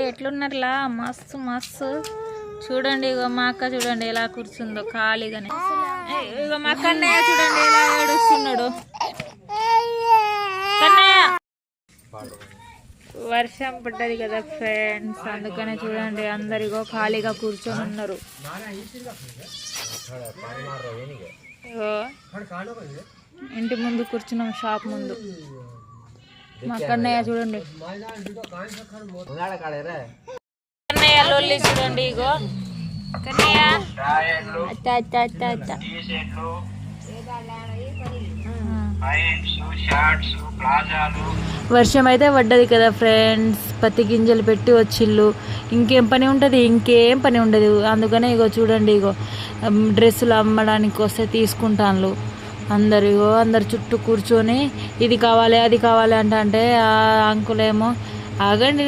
ఎట్లున్నారులా మస్తు మస్తు చూడండి. ఇగో మా అక్క చూడండి ఎలా కూర్చుందో ఖాళీగానే. ఇగో మా కన్నయ్య చూడండి ఎలా ఏడుస్తున్నాడు. వర్షం పడ్డది కదా ఫ్రెండ్స్, అందుకనే చూడండి అందరిగో ఖాళీగా కూర్చొని ఉన్నారు. ఇంటి ముందు కూర్చున్నాం, షాప్ ముందు. మా కన్నయ్య చూడండి, కన్నయ్య లొల్లి చూడండి. ఇగో కన్నయ్య అత్త అత్త అత్త అత్త. వర్షం అయితే పడ్డది కదా ఫ్రెండ్స్, పత్తి గింజలు పెట్టి వచ్చిళ్ళు. ఇంకేం పని ఉంటుంది, ఇంకేం పని ఉండదు. అందుకనే ఇగో చూడండి, ఇగో డ్రెస్సులు అమ్మడానికి వస్తే తీసుకుంటాను అందరు. ఇగో అందరు చుట్టూ కూర్చొని ఇది కావాలి అది కావాలి అంటే ఆ అంకులేమో ఆగండి